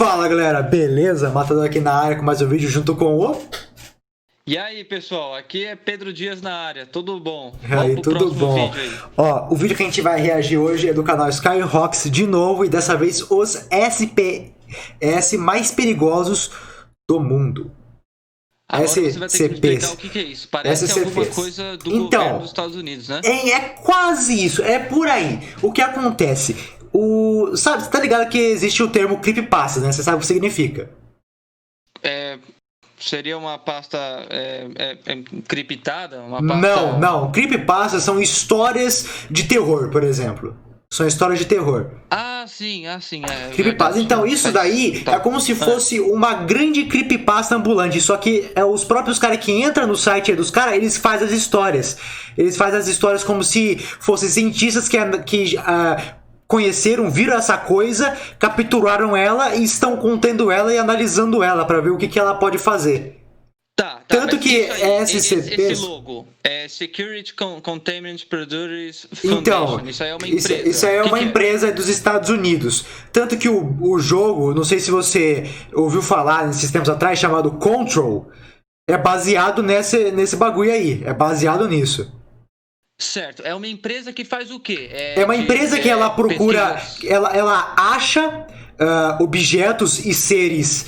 Fala galera, beleza? Matador aqui na área com mais um vídeo junto com o... E aí pessoal, aqui é Pedro Dias na área, tudo bom? Aí, Vamos pro tudo próximo bom. vídeo aí. Ó, o vídeo que a gente vai reagir hoje é do canal Skyrox de novo e dessa vez os SPS mais perigosos do mundo. Agora você vai ter que me explicar SCPs. o que é isso. Parece alguma coisa do governo dos Estados Unidos, né? É quase isso, é por aí. O que acontece? Sabe, você tá ligado que existe o termo creepypasta, né? Você sabe o que significa. Seria uma pasta criptada? Uma pasta... Não. Creepypasta são histórias de terror, por exemplo. São histórias de terror. Sim. Creepypasta. Então, isso daí é como se fosse uma grande creepypasta ambulante. Só que os próprios caras que entram no site dos caras, eles fazem as histórias. Eles fazem as histórias como se fossem cientistas que conheceram, viram essa coisa, capturaram ela e estão contendo ela e analisando ela pra ver o que ela pode fazer. Tanto que SCPs... Esse logo é Security Containment Producers Foundation. Então, isso aí é uma empresa. Isso aí é uma empresa dos Estados Unidos. Tanto que o jogo, não sei se você ouviu falar nesses tempos atrás, chamado Control, é baseado nesse bagulho aí. É baseado nisso. Certo, é uma empresa que faz o quê? É uma empresa que ela procura, ela acha objetos e seres,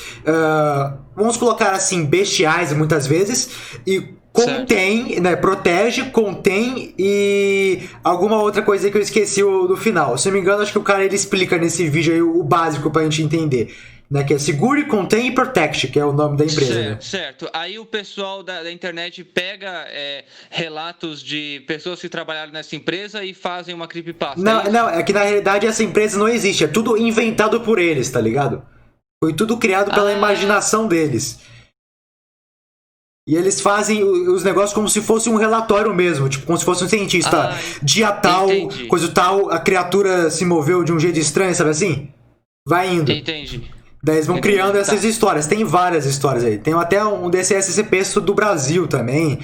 vamos colocar assim, bestiais muitas vezes, e contém, né, protege, contém e alguma outra coisa que eu esqueci do final. Se não me engano, acho que o cara ele explica nesse vídeo aí o básico pra gente entender. Né, que é Segure, Contém e Protect, que é o nome da empresa. Certo. Aí o pessoal da internet pega relatos de pessoas que trabalharam nessa empresa e fazem uma creepypasta. É que na realidade essa empresa não existe, é tudo inventado por eles, tá ligado? Foi tudo criado pela imaginação deles. E eles fazem os negócios como se fosse um relatório mesmo, tipo, como se fosse um cientista. Dia tal, entendi. Coisa tal, a criatura se moveu de um jeito estranho, sabe assim? Vai indo. Entendi. Daí eles vão criando essas histórias. Tem várias histórias aí. Tem até um desse SCP do Brasil também.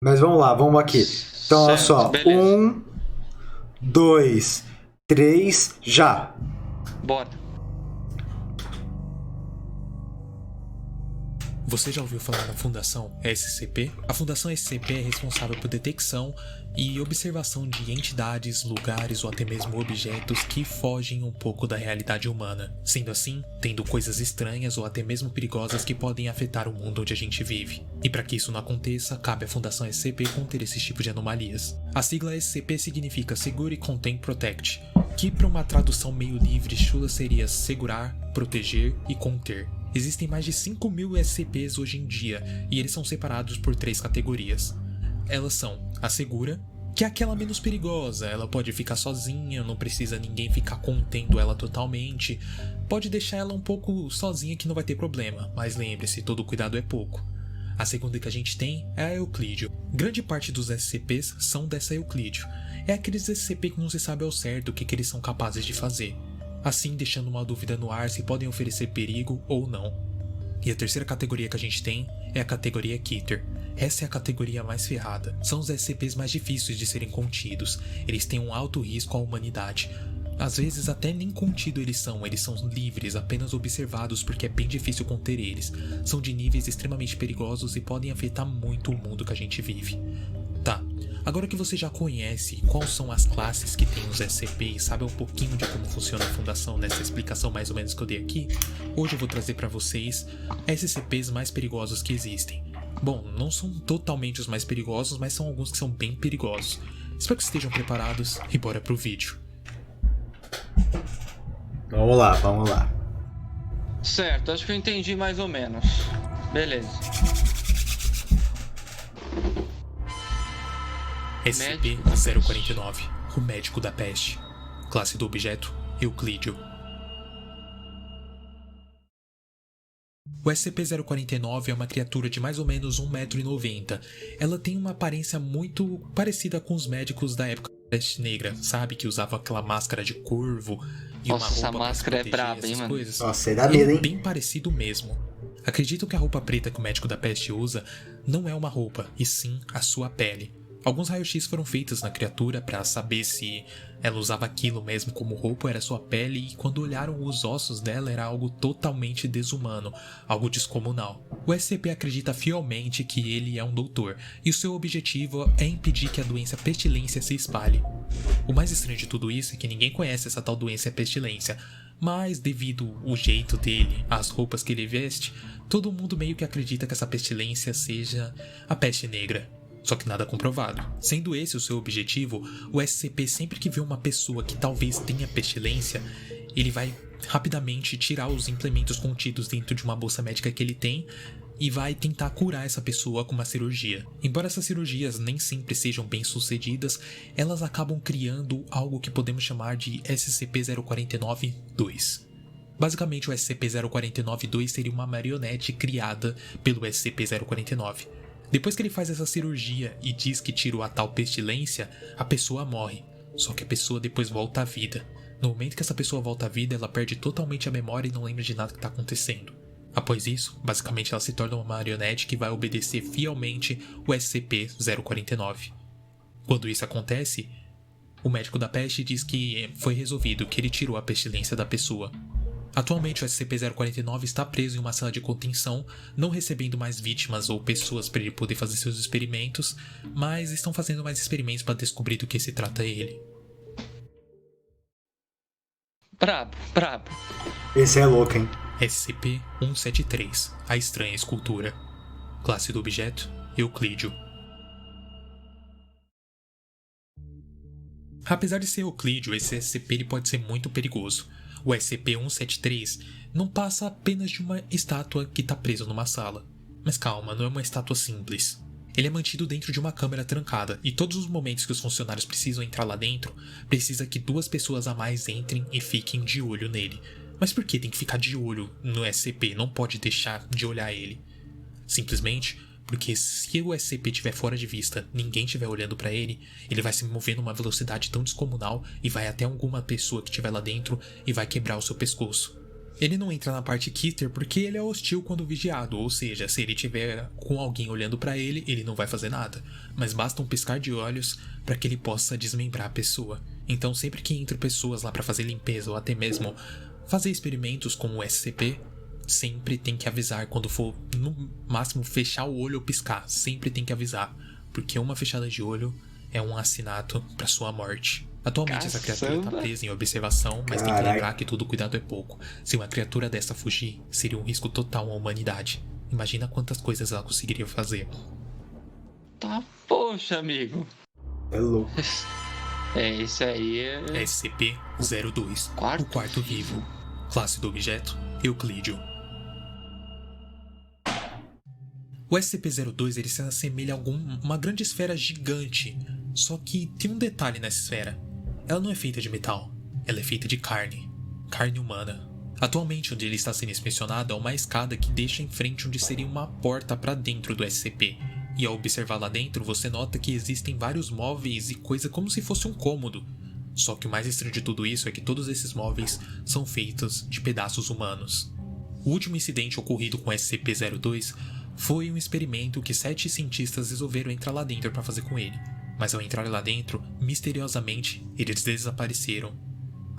Mas vamos lá, vamos aqui. Então, olha só. Beleza. 1, 2, 3, já. Bora. Você já ouviu falar na Fundação SCP? A Fundação SCP é responsável por detecção e observação de entidades, lugares ou até mesmo objetos que fogem um pouco da realidade humana. Sendo assim, tendo coisas estranhas ou até mesmo perigosas que podem afetar o mundo onde a gente vive. E para que isso não aconteça, cabe à Fundação SCP conter esse tipo de anomalias. A sigla SCP significa Segure, Contain, Protect, que para uma tradução meio livre chula seria segurar, proteger e conter. Existem mais de 5.000 SCPs hoje em dia, e eles são separados por 3 categorias. Elas são a segura, que é aquela menos perigosa, ela pode ficar sozinha, não precisa ninguém ficar contendo ela totalmente, pode deixar ela um pouco sozinha que não vai ter problema, mas lembre-se, todo cuidado é pouco. A segunda que a gente tem é a Euclídeo. Grande parte dos SCPs são dessa Euclídeo. É aqueles SCP que não se sabe ao certo o que eles são capazes de fazer. Assim deixando uma dúvida no ar se podem oferecer perigo ou não. E a terceira categoria que a gente tem é a categoria Keter. Essa é a categoria mais ferrada. São os SCPs mais difíceis de serem contidos. Eles têm um alto risco à humanidade. Às vezes até nem contido eles são livres, apenas observados porque é bem difícil conter eles. São de níveis extremamente perigosos e podem afetar muito o mundo que a gente vive. Tá, agora que você já conhece quais são as classes que tem os SCP e sabe um pouquinho de como funciona a fundação nessa explicação mais ou menos que eu dei aqui, hoje eu vou trazer para vocês SCPs mais perigosos que existem. Bom, não são totalmente os mais perigosos, mas são alguns que são bem perigosos. Espero que estejam preparados e bora pro vídeo. Vamos lá. Certo, acho que eu entendi mais ou menos. Beleza. SCP-049, o médico da peste. Classe do objeto, Euclídeo. O SCP-049 é uma criatura de mais ou menos 1,90 m. Ela tem uma aparência muito parecida com os médicos da época da peste negra, sabe? Que usavam aquela máscara de corvo e uma roupa essa máscara pra se proteger, braba, hein, essas mano? coisas. Nossa, é da medo, hein? Bem parecido mesmo. Acredito que a roupa preta que o médico da peste usa não é uma roupa, e sim a sua pele. Alguns raios-x foram feitos na criatura para saber se ela usava aquilo mesmo como roupa ou era sua pele, e quando olharam os ossos dela era algo totalmente desumano, algo descomunal. O SCP acredita fielmente que ele é um doutor, e o seu objetivo é impedir que a doença pestilência se espalhe. O mais estranho de tudo isso é que ninguém conhece essa tal doença pestilência, mas devido ao jeito dele, às roupas que ele veste, todo mundo meio que acredita que essa pestilência seja a peste negra. Só que nada comprovado. Sendo esse o seu objetivo, o SCP sempre que vê uma pessoa que talvez tenha pestilência, ele vai rapidamente tirar os implementos contidos dentro de uma bolsa médica que ele tem e vai tentar curar essa pessoa com uma cirurgia. Embora essas cirurgias nem sempre sejam bem sucedidas, elas acabam criando algo que podemos chamar de SCP-049-2. Basicamente, o SCP-049-2 seria uma marionete criada pelo SCP-049. Depois que ele faz essa cirurgia e diz que tirou a tal pestilência, a pessoa morre. Só que a pessoa depois volta à vida. No momento que essa pessoa volta à vida, ela perde totalmente a memória e não lembra de nada que está acontecendo. Após isso, basicamente ela se torna uma marionete que vai obedecer fielmente o SCP-049. Quando isso acontece, o médico da peste diz que foi resolvido, que ele tirou a pestilência da pessoa. Atualmente o SCP-049 está preso em uma sala de contenção, não recebendo mais vítimas ou pessoas para ele poder fazer seus experimentos, mas estão fazendo mais experimentos para descobrir do que se trata ele. Brabo. Esse é louco, hein? SCP-173, a estranha escultura. Classe do objeto, Euclídeo. Apesar de ser Euclídeo, esse SCP ele pode ser muito perigoso. O SCP-173 não passa apenas de uma estátua que está presa numa sala. Mas calma, não é uma estátua simples. Ele é mantido dentro de uma câmara trancada, e todos os momentos que os funcionários precisam entrar lá dentro, precisa que 2 pessoas a mais entrem e fiquem de olho nele. Mas por que tem que ficar de olho no SCP? Não pode deixar de olhar ele. Simplesmente porque se o SCP estiver fora de vista, ninguém estiver olhando para ele, ele vai se mover numa velocidade tão descomunal e vai até alguma pessoa que estiver lá dentro e vai quebrar o seu pescoço. Ele não entra na parte Keter porque ele é hostil quando vigiado, ou seja, se ele tiver com alguém olhando para ele, ele não vai fazer nada, mas basta um piscar de olhos para que ele possa desmembrar a pessoa. Então sempre que entram pessoas lá para fazer limpeza ou até mesmo fazer experimentos com o SCP, sempre tem que avisar quando for, no máximo, fechar o olho ou piscar. Sempre tem que avisar, porque uma fechada de olho é um assinato para sua morte. Atualmente essa criatura está presa em observação, mas tem que lembrar que todo cuidado é pouco. Se uma criatura dessa fugir, seria um risco total à humanidade. Imagina quantas coisas ela conseguiria fazer. Tá, poxa, amigo. É louco. Isso aí é... SCP-02, o quarto vivo. Classe do objeto, Euclídeo. O SCP-02 ele se assemelha a uma grande esfera gigante, só que tem um detalhe nessa esfera. Ela não é feita de metal, ela é feita de carne humana. Atualmente onde ele está sendo inspecionado é uma escada que deixa em frente onde seria uma porta para dentro do SCP. E ao observar lá dentro você nota que existem vários móveis e coisa como se fosse um cômodo. Só que o mais estranho de tudo isso é que todos esses móveis são feitos de pedaços humanos. O último incidente ocorrido com o SCP-02 foi um experimento que 7 cientistas resolveram entrar lá dentro para fazer com ele. Mas ao entrar lá dentro, misteriosamente, eles desapareceram.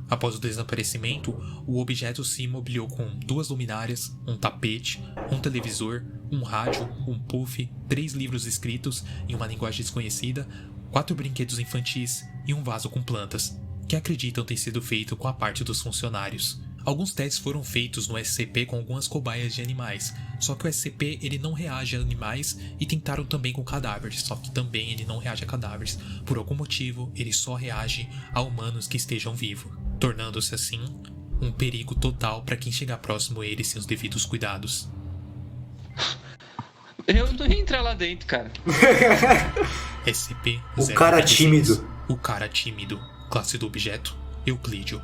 Após o desaparecimento, o objeto se imobiliou com 2 luminárias, um tapete, um televisor, um rádio, um puff, 3 livros escritos em uma linguagem desconhecida, 4 brinquedos infantis e um vaso com plantas, que acreditam ter sido feito com a parte dos funcionários. Alguns testes foram feitos no SCP com algumas cobaias de animais, só que o SCP ele não reage a animais e tentaram também com cadáveres, só que também ele não reage a cadáveres. Por algum motivo, ele só reage a humanos que estejam vivos, tornando-se assim um perigo total para quem chegar próximo a ele sem os devidos cuidados. Eu não ia entrar lá dentro, cara. SCP-096, o cara tímido. O cara tímido. Classe do objeto, Euclídeo.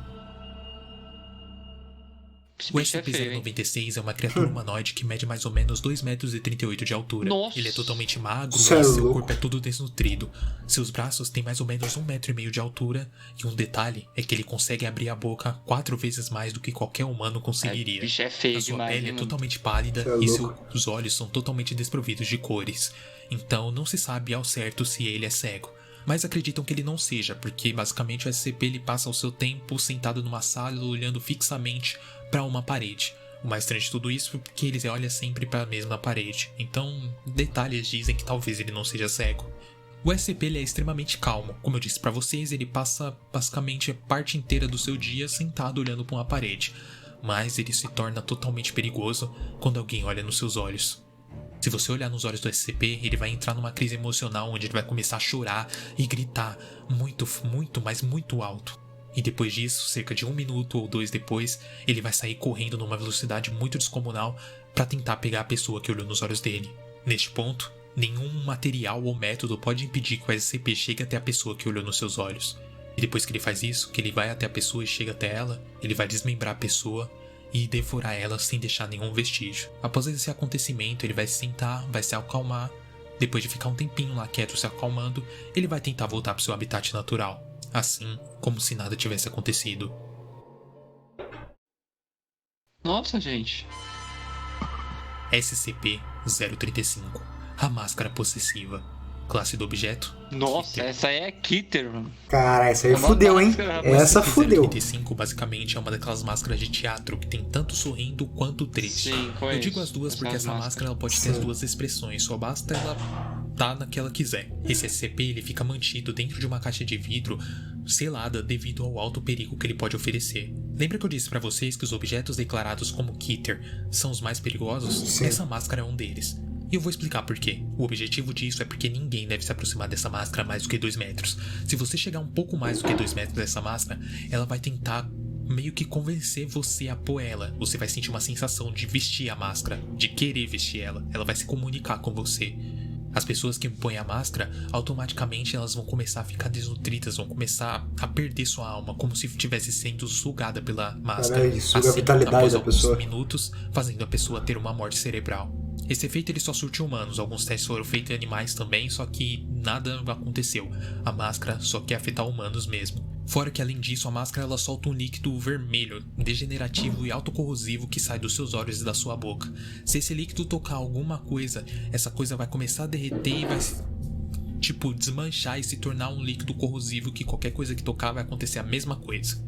Esse O bicho é feio, hein? SCP-096 é uma criatura humanoide que mede mais ou menos 2,38 metros de altura. Nossa. Ele é totalmente magro Cê é e seu louco. corpo é todo desnutrido. Seus braços têm mais ou menos 1,5 metros de altura, e um detalhe é que ele consegue abrir a boca 4 vezes mais do que qualquer humano conseguiria. O bicho é feio A sua demais, pele é hein, mano? totalmente pálida Cê é e louco. seus olhos são totalmente desprovidos de cores. Então não se sabe ao certo se ele é cego. Mas acreditam que ele não seja, porque basicamente o SCP ele passa o seu tempo sentado numa sala olhando fixamente para uma parede. O mais estranho de tudo isso é porque ele olha sempre para a mesma parede. Então, detalhes dizem que talvez ele não seja cego. O SCP ele é extremamente calmo. Como eu disse para vocês, ele passa basicamente a parte inteira do seu dia sentado olhando para uma parede. Mas ele se torna totalmente perigoso quando alguém olha nos seus olhos. Se você olhar nos olhos do SCP, ele vai entrar numa crise emocional onde ele vai começar a chorar e gritar muito, mas muito alto. E depois disso, cerca de 1 minuto ou 2 depois, ele vai sair correndo numa velocidade muito descomunal para tentar pegar a pessoa que olhou nos olhos dele. Neste ponto, nenhum material ou método pode impedir que o SCP chegue até a pessoa que olhou nos seus olhos. E depois que ele faz isso, que ele vai até a pessoa e chega até ela, ele vai desmembrar a pessoa e devorar ela sem deixar nenhum vestígio. Após esse acontecimento, ele vai se sentar, vai se acalmar. Depois de ficar um tempinho lá quieto se acalmando, ele vai tentar voltar para seu habitat natural. Assim, como se nada tivesse acontecido. Nossa, gente. SCP-035. A Máscara Possessiva. Classe do objeto? Nossa, Kitter. essa aí é Kitter, mano. Cara, essa aí É uma fudeu, hein? máscara, rapaz. Essa fudeu. SCP-035 basicamente é uma daquelas máscaras de teatro que tem tanto sorrindo quanto triste. Sim, Eu conheço. digo as duas porque Essas essa máscara ela pode ter as duas expressões, só basta ela tá na que ela quiser. Esse SCP ele fica mantido dentro de uma caixa de vidro selada devido ao alto perigo que ele pode oferecer. Lembra que eu disse pra vocês que os objetos declarados como Kitter são os mais perigosos? Sim. Essa máscara é um deles. E eu vou explicar por quê. O objetivo disso é porque ninguém deve se aproximar dessa máscara mais do que 2 metros. Se você chegar um pouco mais do que 2 metros dessa máscara, ela vai tentar meio que convencer você a pôr ela. Você vai sentir uma sensação de vestir a máscara, de querer vestir ela. Ela vai se comunicar com você. As pessoas que põem a máscara, automaticamente elas vão começar a ficar desnutridas, vão começar a perder sua alma, como se estivesse sendo sugada pela máscara. Caralho, suga a vitalidade após da alguns pessoa. minutos, fazendo a pessoa ter uma morte cerebral. Esse efeito ele só surte em humanos, alguns testes foram feitos em animais também, só que nada aconteceu. A máscara só quer afetar humanos mesmo. Fora que além disso, a máscara ela solta um líquido vermelho, degenerativo e autocorrosivo que sai dos seus olhos e da sua boca. Se esse líquido tocar alguma coisa, essa coisa vai começar a derreter e vai desmanchar e se tornar um líquido corrosivo que qualquer coisa que tocar vai acontecer a mesma coisa.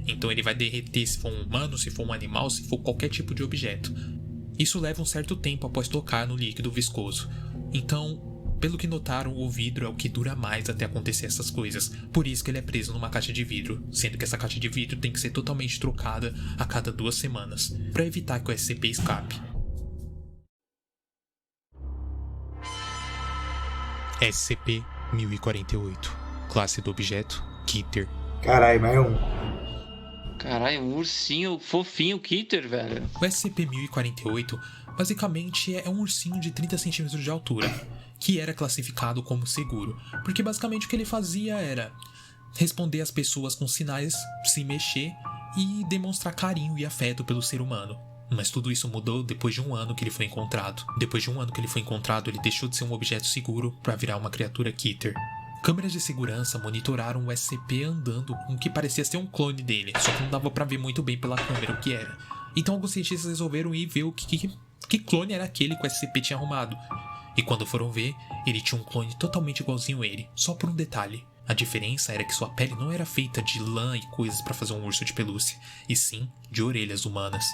Então ele vai derreter se for um humano, se for um animal, se for qualquer tipo de objeto. Isso leva um certo tempo após tocar no líquido viscoso. Então, pelo que notaram, o vidro é o que dura mais até acontecer essas coisas. Por isso que ele é preso numa caixa de vidro, sendo que essa caixa de vidro tem que ser totalmente trocada a cada 2 semanas, para evitar que o SCP escape. SCP-1048. Classe do objeto: Kitter. Caralho, mais um. Caralho, um ursinho fofinho Kitter, velho. O SCP-1048 basicamente é um ursinho de 30 centímetros de altura, que era classificado como seguro, porque basicamente o que ele fazia era responder às pessoas com sinais, se mexer e demonstrar carinho e afeto pelo ser humano. Mas tudo isso mudou depois de 1 ano que ele foi encontrado. Depois de 1 ano que ele foi encontrado, ele deixou de ser um objeto seguro para virar uma criatura Kitter. Câmeras de segurança monitoraram o SCP andando com o que parecia ser um clone dele, só que não dava pra ver muito bem pela câmera o que era. Então alguns cientistas resolveram ir ver o que clone era aquele que o SCP tinha arrumado. E quando foram ver, ele tinha um clone totalmente igualzinho a ele, só por um detalhe. A diferença era que sua pele não era feita de lã e coisas para fazer um urso de pelúcia, e sim de orelhas humanas.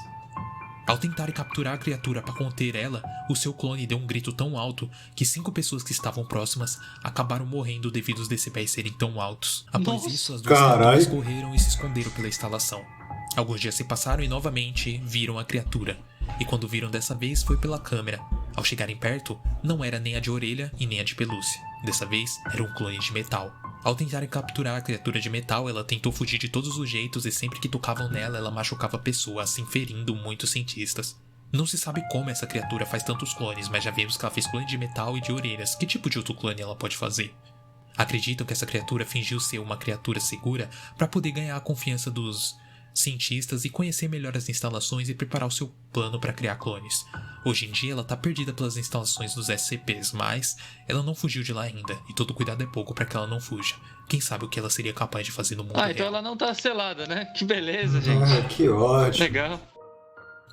Ao tentar capturar a criatura para conter ela, o seu clone deu um grito tão alto que 5 pessoas que estavam próximas acabaram morrendo devido aos decibéis serem tão altos. Após isso, as 2 criaturas correram e se esconderam pela instalação. Alguns dias se passaram e novamente viram a criatura. E quando viram dessa vez foi pela câmera. Ao chegarem perto, não era nem a de orelha e nem a de pelúcia. Dessa vez, era um clone de metal. Ao tentarem capturar a criatura de metal, ela tentou fugir de todos os jeitos e sempre que tocavam nela, ela machucava a pessoa, assim ferindo muitos cientistas. Não se sabe como essa criatura faz tantos clones, mas já vimos que ela fez clone de metal e de orelhas. Que tipo de outro clone ela pode fazer? Acreditam que essa criatura fingiu ser uma criatura segura para poder ganhar a confiança dos cientistas e conhecer melhor as instalações e preparar o seu plano para criar clones. Hoje em dia ela tá perdida pelas instalações dos SCPs, mas ela não fugiu de lá ainda, e todo cuidado é pouco para que ela não fuja. Quem sabe o que ela seria capaz de fazer no mundo real. Então ela não tá selada, né? Que beleza, gente. Que ótimo. Legal.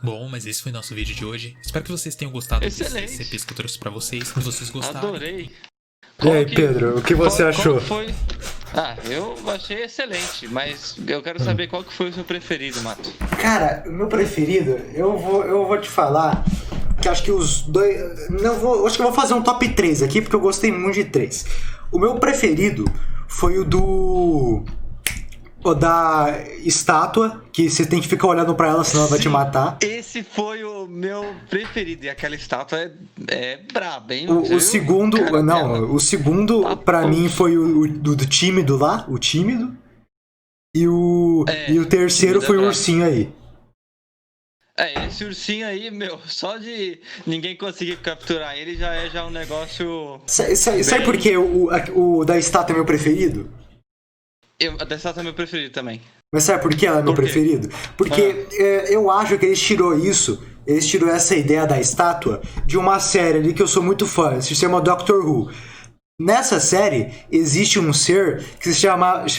Bom, mas esse foi nosso vídeo de hoje. Espero que vocês tenham gostado Excelente. desses SCPs que eu trouxe pra vocês. Se vocês gostaram... Adorei. E aí, Pedro, o que você achou? Foi... eu achei excelente, mas eu quero saber qual que foi o seu preferido, Mato. Cara, o meu preferido, eu vou te falar que acho que os dois... acho que eu vou fazer um top 3 aqui, porque eu gostei muito de 3. O meu preferido foi o da estátua, que você tem que ficar olhando pra ela, senão ela vai te matar. Esse foi o meu preferido, e aquela estátua é braba, hein? O segundo, o segundo pra mim foi o do tímido lá, o tímido. E o terceiro foi o ursinho aí. Esse ursinho aí, só de ninguém conseguir capturar ele já é um negócio... Sabe por que o da estátua é meu preferido? A da estátua é meu preferido também. Mas sabe por que ela é meu preferido? Porque eu acho que eles tirou essa ideia da estátua de uma série ali que eu sou muito fã, se chama Doctor Who. Nessa série existe um ser que se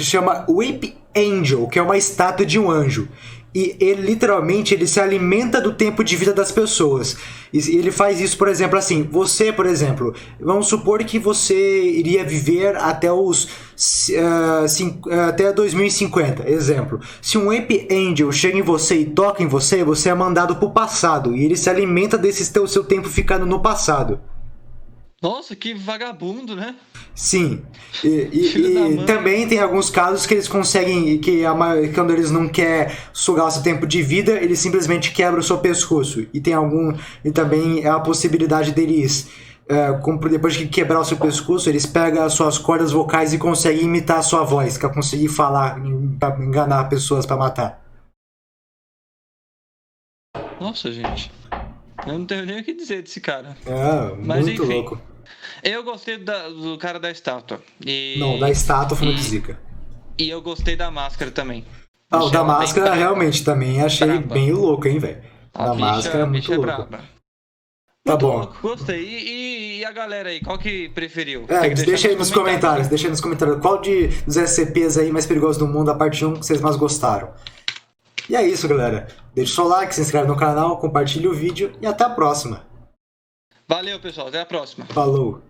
chama Weep Angel, que é uma estátua de um anjo. E ele literalmente ele se alimenta do tempo de vida das pessoas. E ele faz isso, por exemplo, assim, você, por exemplo, vamos supor que você iria viver até até 2050, exemplo. Se um Ape Angel chega em você e toca em você, você é mandado pro passado. E ele se alimenta desse seu tempo ficando no passado. Nossa, que vagabundo, né? Sim. E também tem alguns casos que eles conseguem, quando eles não querem sugar o seu tempo de vida, eles simplesmente quebram o seu pescoço. E também é a possibilidade deles, depois de quebrar o seu pescoço, eles pegam as suas cordas vocais e conseguem imitar a sua voz, que é conseguir falar, pra enganar pessoas pra matar. Nossa, gente. Eu não tenho nem o que dizer desse cara. Mas muito enfim, louco. Eu gostei do cara da estátua. Não, da estátua foi muito zica. E eu gostei da máscara também. O da máscara realmente também achei bem louco, hein, velho. Da máscara é muito louco. Braba. Tá muito bom. Louco, gostei. E a galera aí, qual que preferiu? Deixa aí nos comentários. Qual dos SCPs aí mais perigosos do mundo, a parte 1, que vocês mais gostaram. E é isso, galera. Deixa o seu like, se inscreve no canal, compartilha o vídeo e até a próxima. Valeu, pessoal. Até a próxima. Falou.